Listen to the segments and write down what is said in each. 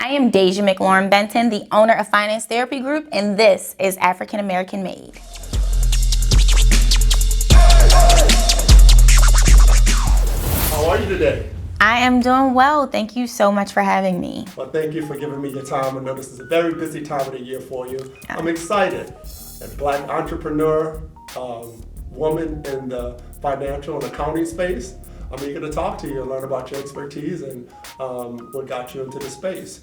I am Daja Benton, the owner of Finance Therapy Group, and this is African-American-Made. How are you today? I am doing well. Thank you so much for having me. Well, thank you for giving me your time. I know this is a very busy time of the year for you. I'm excited. A Black entrepreneur, woman in the financial and accounting space. I'm eager to talk to you and learn about your expertise and what got you into the space.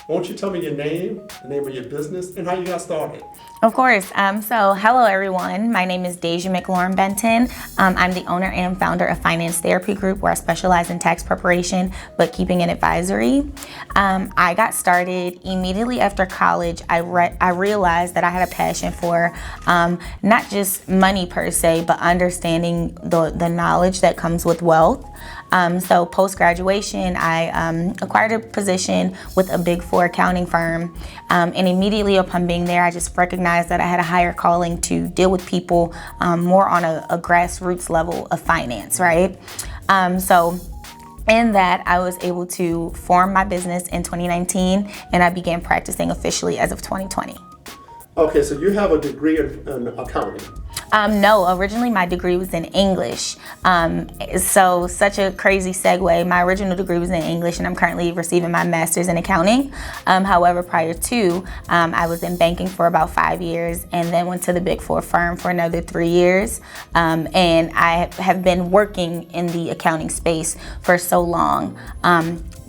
Won't you tell me your name, the name of your business, and how you got started? Of course. So hello, everyone. My name is Daja Benton. I'm the owner and founder of Finance Therapy Group, where I specialize in tax preparation, bookkeeping, and advisory. I got started immediately after college. I realized that I had a passion for not just money per se, but understanding the knowledge that comes with wealth. So post-graduation, I acquired a position with a Big Four accounting firm. And immediately upon being there, I just recognized that I had a higher calling to deal with people more on a grassroots level of finance, right? So in that, I was able to form my business in 2019, and I began practicing officially as of 2020. Okay, so you have a degree in accounting. No, originally my degree was in English. So such a crazy segue. My original degree was in English, and I'm currently receiving my master's in accounting. However, prior to, I was in banking for about 5 years, and then went to the Big Four firm for another 3 years. And I have been working in the accounting space for so long.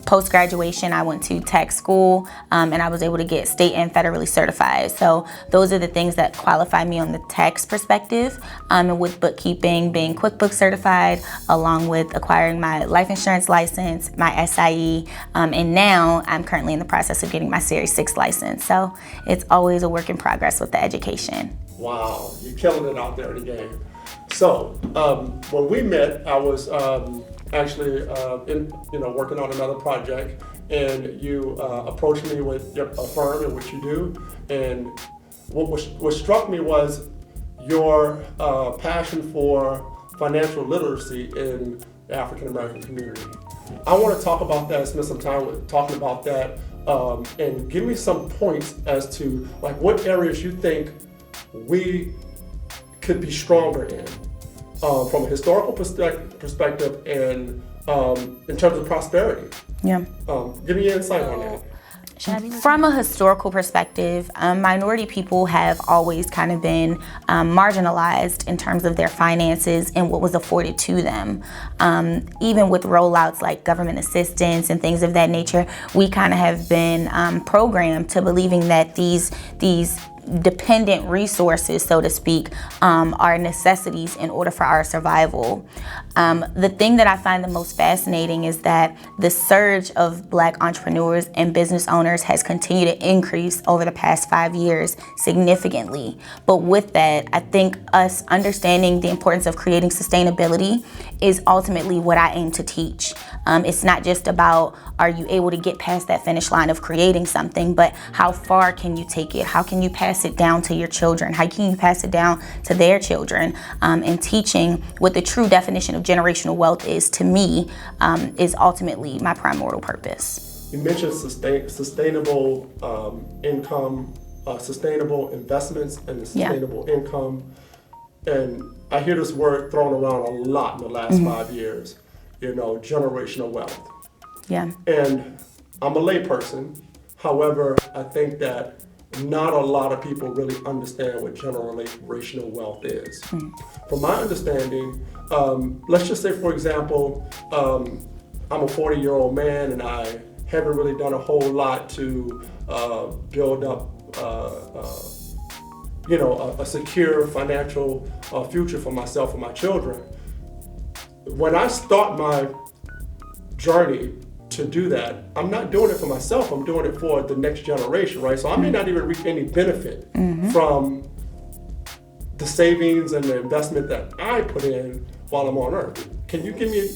Post-graduation, I went to tax school, and I was able to get state and federally certified. So those are the things that qualify me on the tax perspective, and with bookkeeping, being QuickBooks certified, along with acquiring my life insurance license, my SIE, and now I'm currently in the process of getting my Series 6 license. So it's always a work in progress with the education. Wow, you're killing it out there in the game. So when we met, I was actually working on another project, and you approached me with a firm and what you do. And what struck me was your passion for financial literacy in the African American community. I want to talk about that, spend some time talking about that, and give me some points as to like what areas you think we could be stronger in. From a historical perspective and in terms of prosperity. Yeah. Give me your insight on that. From a historical perspective, minority people have always kind of been marginalized in terms of their finances and what was afforded to them. Even with rollouts like government assistance and things of that nature, we kind of have been programmed to believing that these dependent resources, so to speak, are necessities in order for our survival. The thing that I find the most fascinating is that the surge of Black entrepreneurs and business owners has continued to increase over the past 5 years significantly. But with that, I think us understanding the importance of creating sustainability is ultimately what I aim to teach. It's not just about, are you able to get past that finish line of creating something, but how far can you take it? How can you pass it down to your children? How can you pass it down to their children? And teaching what the true definition of generational wealth is, to me, is ultimately my primordial purpose. You mentioned sustainable income, sustainable investments, and sustainable income. And I hear this word thrown around a lot in the last 5 years, generational wealth. Yeah. And I'm a layperson. However, I think that not a lot of people really understand what generational wealth is. From my understanding, let's just say, for example, I'm a 40-year-old man and I haven't really done a whole lot to build up a secure financial future for myself and my children. When I start my journey to do that, I'm not doing it for myself, I'm doing it for the next generation, right? So I may not even reap any benefit from the savings and the investment that I put in while I'm on earth. Can you give me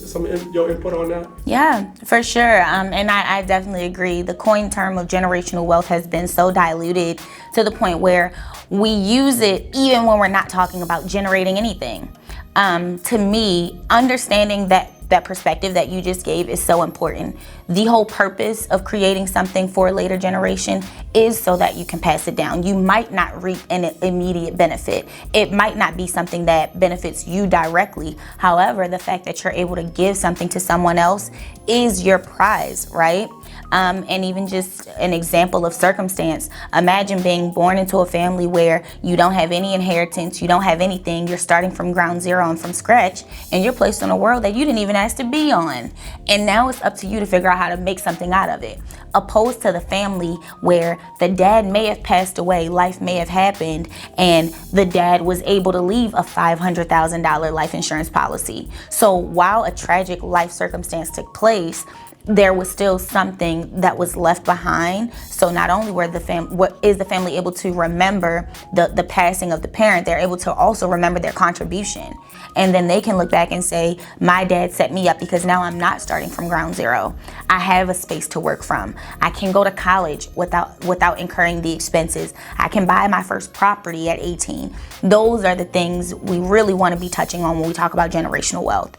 your input on that? Yeah, for sure. And I definitely agree. The coined term of generational wealth has been so diluted to the point where we use it even when we're not talking about generating anything. To me, understanding that that perspective that you just gave is so important. The whole purpose of creating something for a later generation is so that you can pass it down. You might not reap an immediate benefit. It might not be something that benefits you directly. However, the fact that you're able to give something to someone else is your prize, right? And even just an example of circumstance, imagine being born into a family where you don't have any inheritance, you don't have anything, you're starting from ground zero and from scratch, and you're placed in a world that you didn't even ask to be on. And now it's up to you to figure out how to make something out of it. Opposed to the family where the dad may have passed away, life may have happened, and the dad was able to leave a $500,000 life insurance policy. So while a tragic life circumstance took place, there was still something that was left behind. So not only were the family able to remember the passing of the parent, they're able to also remember their contribution. And then they can look back and say, my dad set me up because now I'm not starting from ground zero. I have a space to work from. I can go to college without incurring the expenses. I can buy my first property at 18. Those are the things we really want to be touching on when we talk about generational wealth.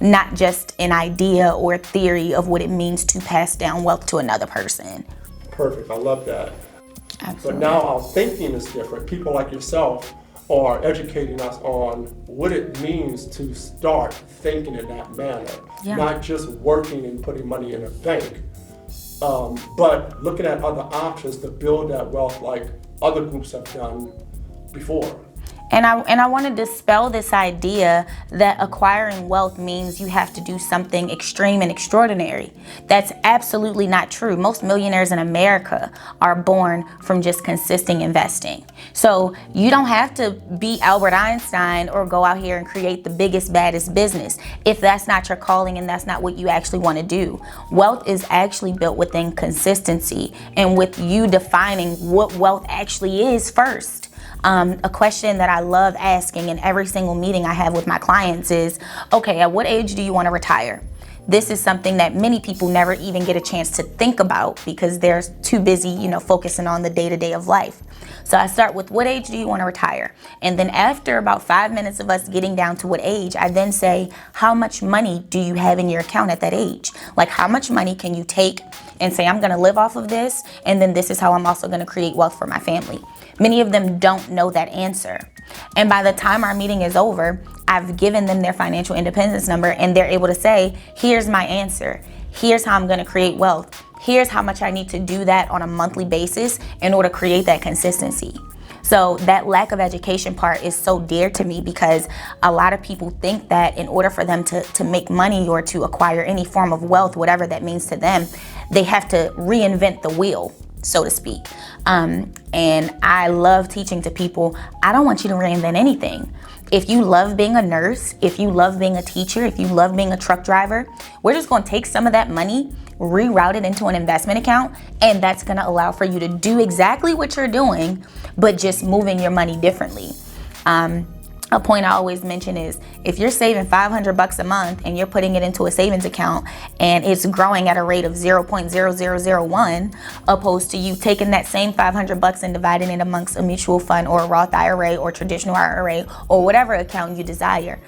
Not just an idea or theory of what it means to pass down wealth to another person. Perfect. I love that. Absolutely. But now our thinking is different. People like yourself are educating us on what it means to start thinking in that manner. Yeah. Not just working and putting money in a bank, but looking at other options to build that wealth like other groups have done before. And I want to dispel this idea that acquiring wealth means you have to do something extreme and extraordinary. That's absolutely not true. Most millionaires in America are born from just consistent investing. So you don't have to be Albert Einstein or go out here and create the biggest, baddest business if that's not your calling and that's not what you actually want to do. Wealth is actually built within consistency and with you defining what wealth actually is first. A question that I love asking in every single meeting I have with my clients is, okay, at what age do you want to retire? This is something that many people never even get a chance to think about because they're too busy, focusing on the day-to-day of life. So I start with, what age do you want to retire? And then after about 5 minutes of us getting down to what age, I then say, how much money do you have in your account at that age? Like, how much money can you take and say, I'm going to live off of this, and then this is how I'm also going to create wealth for my family? Many of them don't know that answer. And by the time our meeting is over, I've given them their financial independence number and they're able to say, here's my answer. Here's how I'm going to create wealth. Here's how much I need to do that on a monthly basis in order to create that consistency. So that lack of education part is so dear to me because a lot of people think that in order for them to make money or to acquire any form of wealth, whatever that means to them, they have to reinvent the wheel, so to speak. And I love teaching to people, I don't want you to reinvent anything. If you love being a nurse, if you love being a teacher, if you love being a truck driver, we're just going to take some of that money, reroute it into an investment account, and that's going to allow for you to do exactly what you're doing, but just moving your money differently. A point I always mention is if you're saving $500 a month and you're putting it into a savings account and it's growing at a rate of 0.0001, opposed to you taking that same $500 and dividing it amongst a mutual fund or a Roth IRA or traditional IRA or whatever account you desire,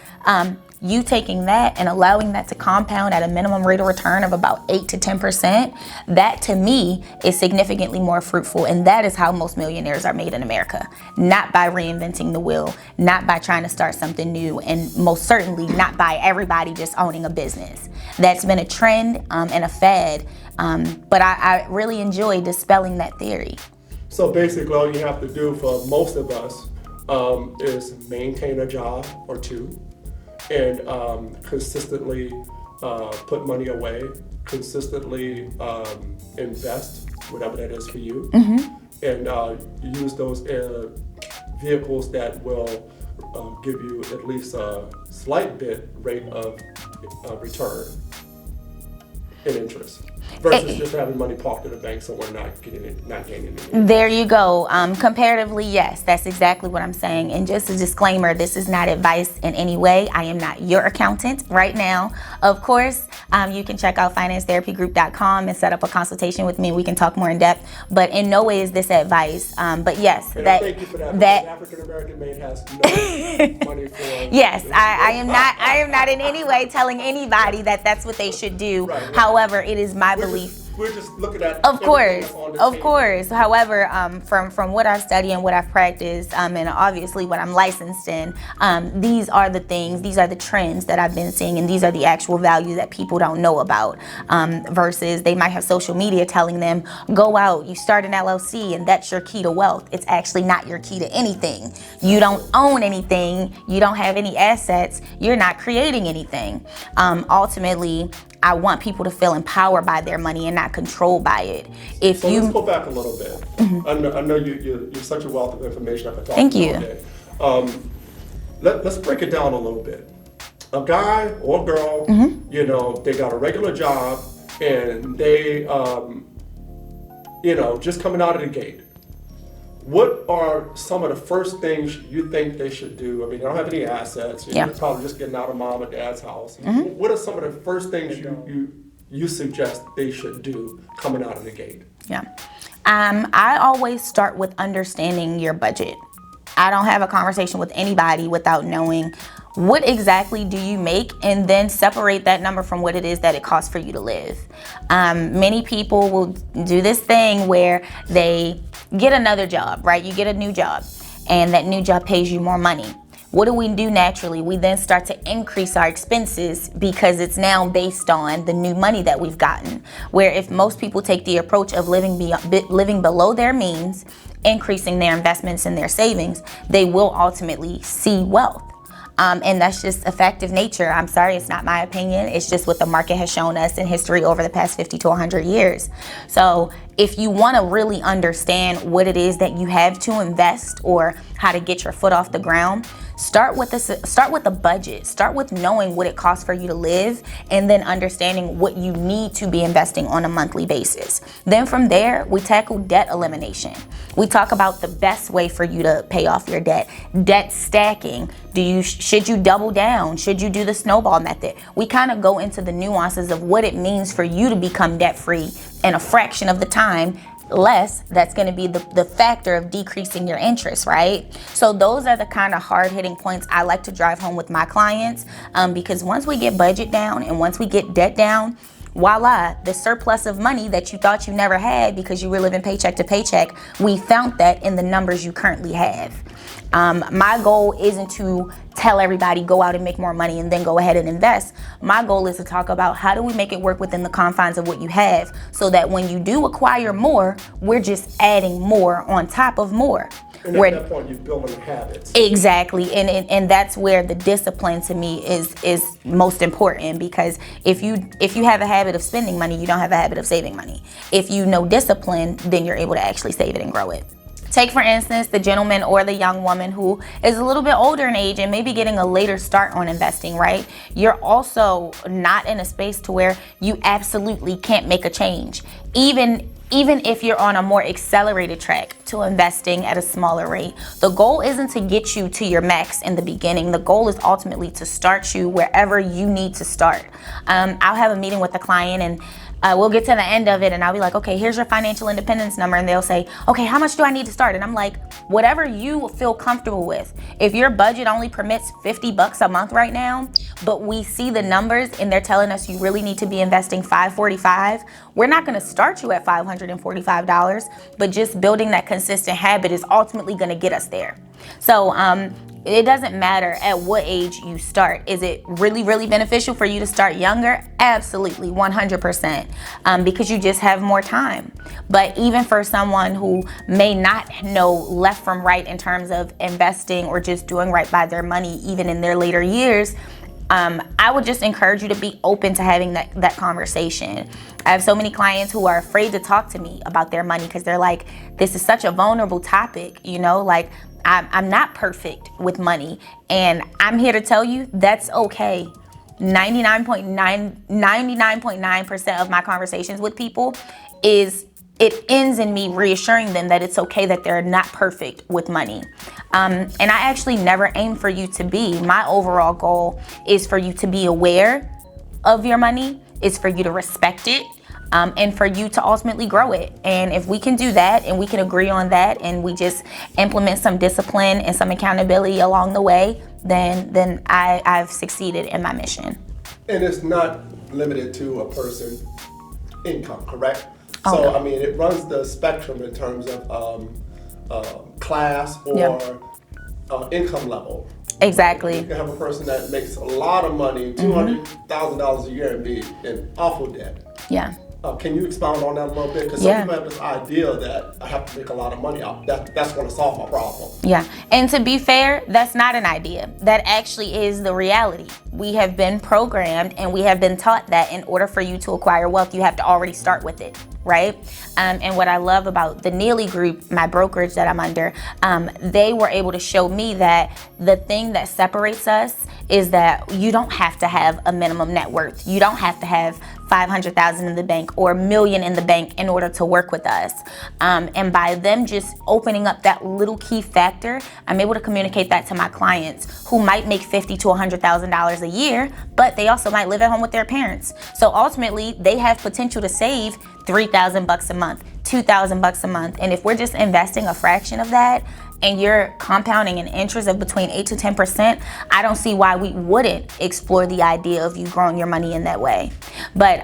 you taking that and allowing that to compound at a minimum rate of return of about 8 to 10%, that to me is significantly more fruitful. And that is how most millionaires are made in America. Not by reinventing the wheel, not by trying to start something new, and most certainly not by everybody just owning a business. That's been a trend and a fad, but I really enjoy dispelling that theory. So basically all you have to do for most of us is maintain a job or two, and consistently put money away, consistently invest, whatever that is for you, and use those vehicles that will give you at least a slight bit rate of return in interest. versus just having money parked in the bank somewhere, not gaining it. There you go. Comparatively, yes, that's exactly what I'm saying. And just a disclaimer, this is not advice in any way. I am not your accountant right now. Of course, you can check out financetherapygroup.com and set up a consultation with me. We can talk more in depth, but in no way is this advice. But yes, and thank you for that. African-American-Made has no money for. Yes, I am not in any way telling anybody that that's what they should do. Right. However, it is my belief. We're just looking at. Of course. However, from what I've studied and what I've practiced, and obviously what I'm licensed in, these are the things, these are the trends that I've been seeing, and these are the actual values that people don't know about. Versus they might have social media telling them, go out, you start an LLC, and that's your key to wealth. It's actually not your key to anything. You don't own anything. You don't have any assets. You're not creating anything. Ultimately, I want people to feel empowered by their money and not controlled by it. Let's go back a little bit. Mm-hmm. I know you're such a wealth of information. I could talk Thank to you. All day. Let's break it down a little bit. A guy or girl, mm-hmm. They got a regular job and they, just coming out of the gate. What are some of the first things you think they should do? I mean, they don't have any assets. They're probably just getting out of mom and dad's house. Mm-hmm. What are some of the first things you suggest they should do coming out of the gate? Yeah. I always start with understanding your budget. I don't have a conversation with anybody without knowing what exactly do you make, and then separate that number from what it is that it costs for you to live. Many people will do this thing where they get another job, right? You get a new job, and that new job pays you more money. What do we do naturally? We then start to increase our expenses because it's now based on the new money that we've gotten. Where if most people take the approach of living below their means, increasing their investments and their savings, they will ultimately see wealth. And that's just effective nature. I'm sorry, it's not my opinion. It's just what the market has shown us in history over the past 50 to 100 years. So if you want to really understand what it is that you have to invest or how to get your foot off the ground, start with the budget. Start with knowing what it costs for you to live, and then understanding what you need to be investing on a monthly basis. Then from there, we tackle debt elimination. We talk about the best way for you to pay off your debt. Debt stacking. Should you double down? Should you do the snowball method? We kind of go into the nuances of what it means for you to become debt free in a fraction of the time less. That's going to be the factor of decreasing your interest, right? So those are the kind of hard-hitting points I like to drive home with my clients, because once we get budget down and once we get debt down, voila, the surplus of money that you thought you never had because you were living paycheck to paycheck, we found that in the numbers you currently have. My goal isn't to tell everybody go out and make more money and then go ahead and invest. My goal is to talk about how do we make it work within the confines of what you have, so that when you do acquire more, we're just adding more on top of more. And at that point, you're building habits. Exactly, and that's where the discipline to me is most important, because if you have a habit of spending money, you don't have a habit of saving money. If you know discipline, then you're able to actually save it and grow it. Take, for instance, the gentleman or the young woman who is a little bit older in age and maybe getting a later start on investing, right? You're also not in a space to where you absolutely can't make a change. Even if you're on a more accelerated track to investing at a smaller rate, the goal isn't to get you to your max in the beginning. The goal is ultimately to start you wherever you need to start. I'll have a meeting with a client and we'll get to the end of it and I'll be like, okay, here's your financial independence number. And they'll say, okay, how much do I need to start? And I'm like, whatever you feel comfortable with. If your budget only permits $50 a month right now, but we see the numbers and they're telling us you really need to be investing $545, we're not going to start you at $545, but just building that consistent habit is ultimately going to get us there. So it doesn't matter at what age you start. Is it really, really beneficial for you to start younger? Absolutely, 100%, because you just have more time. But even for someone who may not know left from right in terms of investing or just doing right by their money, even in their later years, I would just encourage you to be open to having that conversation. I have so many clients who are afraid to talk to me about their money because they're like, this is such a vulnerable topic, like I'm not perfect with money, and I'm here to tell you that's okay. 99.9% of my conversations with people is it ends in me reassuring them that it's okay that they're not perfect with money. And I actually never aim for you to be. My overall goal is for you to be aware of your money, is for you to respect it, and for you to ultimately grow it. And if we can do that and we can agree on that and we just implement some discipline and some accountability along the way, then I've succeeded in my mission. And it's not limited to a person's income, correct? Oh, So, no. I mean, it runs the spectrum in terms of class or income level. Exactly. You can have a person that makes a lot of money, $200,000 a year, and be in awful debt. Yeah. Can you expound on that a little bit? Because some people have this idea that I have to make a lot of money. That's going to solve my problem. Yeah. And to be fair, that's not an idea. That actually is the reality. We have been programmed and we have been taught that in order for you to acquire wealth, you have to already start with it, right? And what I love about the Neely Group, my brokerage that I'm under, they were able to show me that the thing that separates us is that you don't have to have a minimum net worth. You don't have to have $500,000 in the bank or $1 million in the bank in order to work with us. And by them just opening up that little key factor, I'm able to communicate that to my clients who might make $50,000 to $100,000 a year, but they also might live at home with their parents. So ultimately, they have potential to save $3,000 a month, $2,000 a month. And if we're just investing a fraction of that, and you're compounding an interest of between 8 to 10%, I don't see why we wouldn't explore the idea of you growing your money in that way. But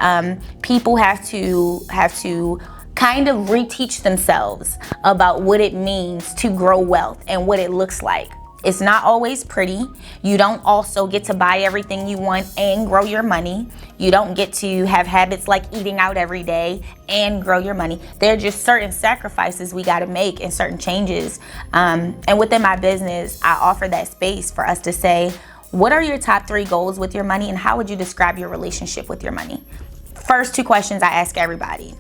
people have to kind of reteach themselves about what it means to grow wealth and what it looks like. It's not always pretty. You don't also get to buy everything you want and grow your money. You don't get to have habits like eating out every day and grow your money. There are just certain sacrifices we got to make and certain changes. And within my business, I offer that space for us to say, what are your top 3 goals with your money and how would you describe your relationship with your money? First 2 questions I ask everybody.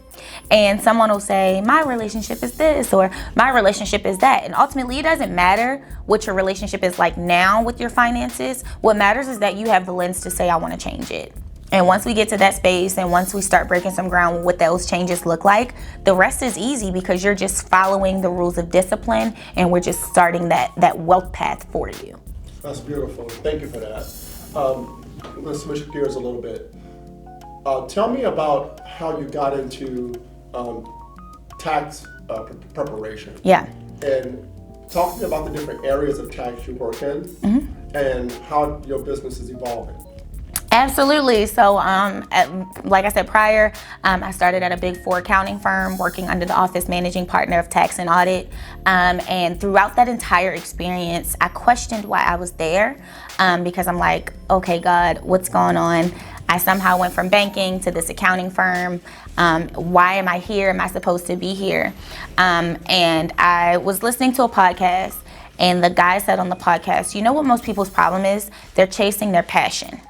And someone will say, my relationship is this, or my relationship is that. And ultimately, it doesn't matter what your relationship is like now with your finances. What matters is that you have the lens to say, I want to change it. And once we get to that space and once we start breaking some ground with what those changes look like, the rest is easy because you're just following the rules of discipline and we're just starting that wealth path for you. That's beautiful. Thank you for that. Let's switch gears a little bit. Tell me about how you got into tax preparation. Yeah. And talk to me about the different areas of tax you work in and how your business is evolving. Absolutely. So, like I said prior, I started at a Big 4 accounting firm working under the office managing partner of tax and audit. And throughout that entire experience, I questioned why I was there because I'm like, okay, God, what's going on? I somehow went from banking to this accounting firm. Why am I here? Am I supposed to be here? And I was listening to a podcast and the guy said on the podcast, you know what most people's problem is? They're chasing their passion.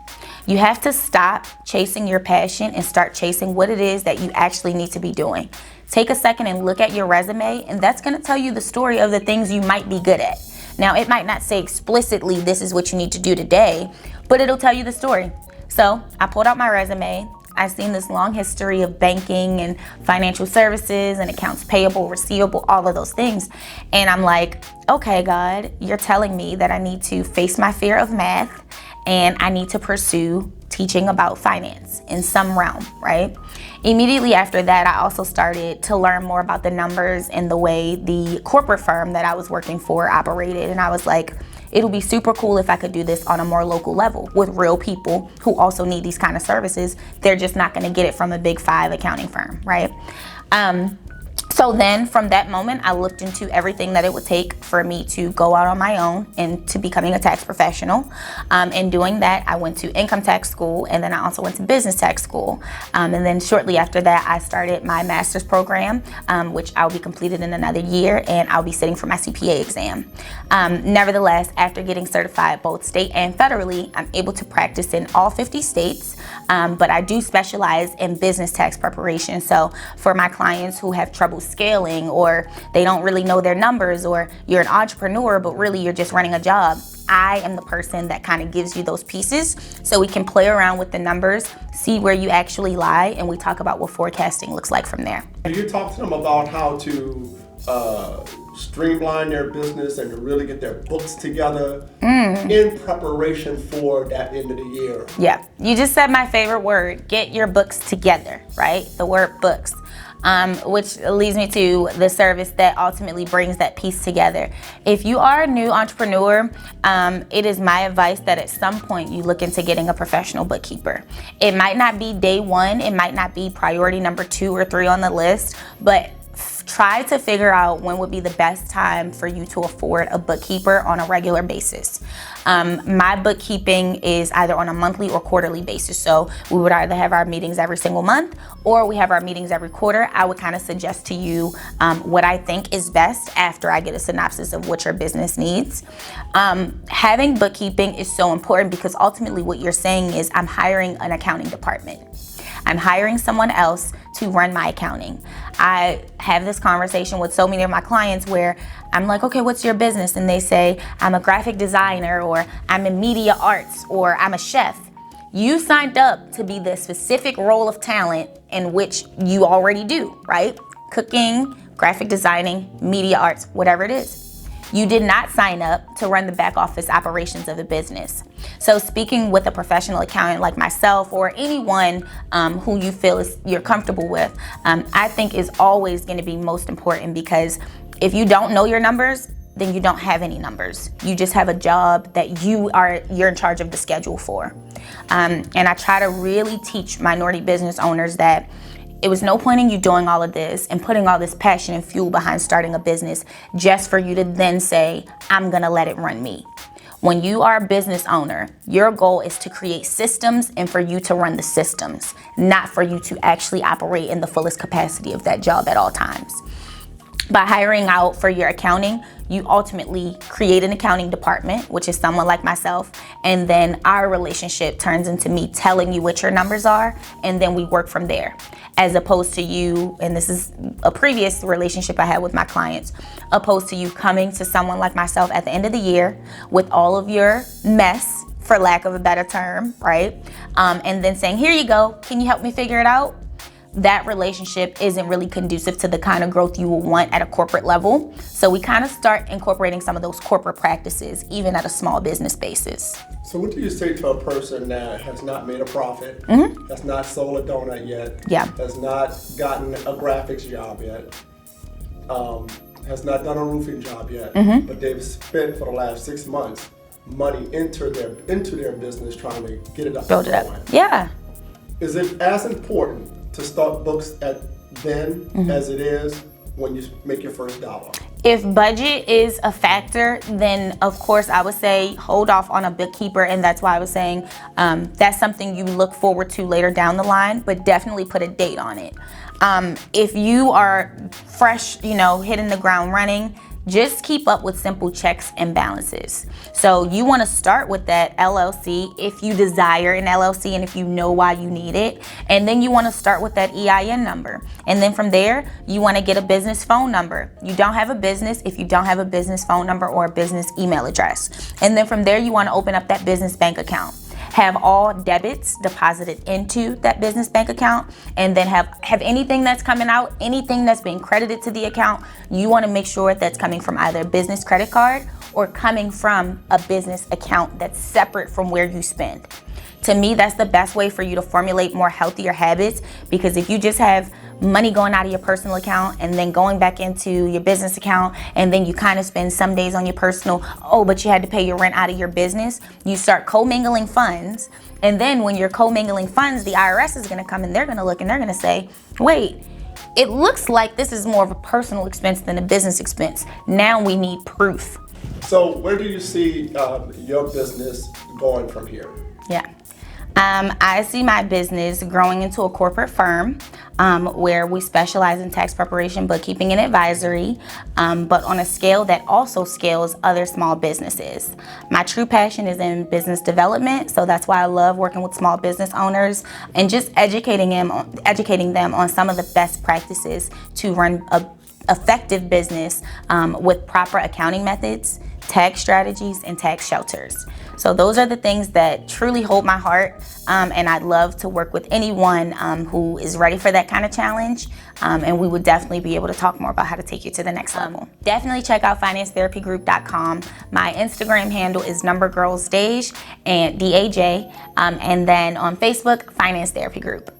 You have to stop chasing your passion and start chasing what it is that you actually need to be doing. Take a second and look at your resume, and that's going to tell you the story of the things you might be good at. Now, it might not say explicitly this is what you need to do today, but it'll tell you the story. So I pulled out my resume. I've seen this long history of banking and financial services and accounts payable, receivable, all of those things. And I'm like, okay, God, you're telling me that I need to face my fear of math and I need to pursue teaching about finance in some realm, right? Immediately after that, I also started to learn more about the numbers and the way the corporate firm that I was working for operated. And I was like, it'll be super cool if I could do this on a more local level with real people who also need these kind of services. They're just not gonna get it from a Big 5 accounting firm, right? So then from that moment, I looked into everything that it would take for me to go out on my own and to becoming a tax professional. In doing that, I went to income tax school and then I also went to business tax school. And then shortly after that, I started my master's program, which I'll be completed in another year and I'll be sitting for my CPA exam. Nevertheless, after getting certified both state and federally, I'm able to practice in all 50 states, but I do specialize in business tax preparation. So for my clients who have trouble scaling, or they don't really know their numbers, or you're an entrepreneur, but really you're just running a job. I am the person that kind of gives you those pieces so we can play around with the numbers, see where you actually lie, and we talk about what forecasting looks like from there. Do you talk to them about how to streamline their business and to really get their books together in preparation for that end of the year? Yeah, you just said my favorite word, get your books together, right? The word books. Which leads me to the service that ultimately brings that piece together. If you are a new entrepreneur, it is my advice that at some point you look into getting a professional bookkeeper. It might not be day one, it might not be priority number 2 or 3 on the list, but try to figure out when would be the best time for you to afford a bookkeeper on a regular basis. My bookkeeping is either on a monthly or quarterly basis. So we would either have our meetings every single month or we have our meetings every quarter. I would kind of suggest to you what I think is best after I get a synopsis of what your business needs. Having bookkeeping is so important because ultimately what you're saying is I'm hiring an accounting department. I'm hiring someone else to run my accounting. I have this conversation with so many of my clients where I'm like, okay, what's your business? And they say, I'm a graphic designer, or I'm in media arts, or I'm a chef. You signed up to be the specific role of talent in which you already do, right? Cooking, graphic designing, media arts, whatever it is. You did not sign up to run the back office operations of the business. So speaking with a professional accountant like myself or anyone who you feel you're comfortable with, I think is always going to be most important, because if you don't know your numbers, then you don't have any numbers. You just have a job that you're in charge of the schedule for. And I try to really teach minority business owners that it was no point in you doing all of this and putting all this passion and fuel behind starting a business just for you to then say, I'm gonna let it run me. When you are a business owner, your goal is to create systems and for you to run the systems, not for you to actually operate in the fullest capacity of that job at all times. By hiring out for your accounting, you ultimately create an accounting department, which is someone like myself, and then our relationship turns into me telling you what your numbers are, and then we work from there. As opposed to you, and this is a previous relationship I had with my clients, opposed to you coming to someone like myself at the end of the year with all of your mess, for lack of a better term, right? And then saying, here you go, can you help me figure it out? That relationship isn't really conducive to the kind of growth you will want at a corporate level. So we kind of start incorporating some of those corporate practices, even at a small business basis. So what do you say to a person that has not made a profit, has not sold a donut yet, has not gotten a graphics job yet, has not done a roofing job yet, but they've spent for the last 6 months money into their business trying to get it up? Build it up. Yeah. Is it as important to start books at then as it is when you make your first dollar? If budget is a factor, then of course I would say hold off on a bookkeeper, and that's why I was saying that's something you look forward to later down the line, but definitely put a date on it. If you are fresh, hitting the ground running, just keep up with simple checks and balances. So you want to start with that LLC if you desire an LLC and if you know why you need it. And then you want to start with that EIN number. And then from there, you want to get a business phone number. You don't have a business if you don't have a business phone number or a business email address. And then from there, you want to open up that business bank account. Have all debits deposited into that business bank account, and then have anything that's coming out, anything that's being credited to the account, you want to make sure that's coming from either a business credit card or coming from a business account that's separate from where you spend. To me, that's the best way for you to formulate more healthier habits, because if you just have money going out of your personal account and then going back into your business account, and then you kind of spend some days on your personal, but you had to pay your rent out of your business, you start commingling funds. And then when you're commingling funds, the IRS is going to come and they're going to look and they're going to say, wait, it looks like this is more of a personal expense than a business expense. Now we need proof. So where do you see your business going from here? Yeah. I see my business growing into a corporate firm where we specialize in tax preparation, bookkeeping, and advisory, but on a scale that also scales other small businesses. My true passion is in business development, so that's why I love working with small business owners and just educating them on some of the best practices to run a effective business with proper accounting methods, tax strategies, and tax shelters. So those are the things that truly hold my heart, and I'd love to work with anyone who is ready for that kind of challenge, and we would definitely be able to talk more about how to take you to the next level. Definitely check out financetherapygroup.com. My Instagram handle is #girlsdaj and DAJ, and then on Facebook, Finance Therapy Group.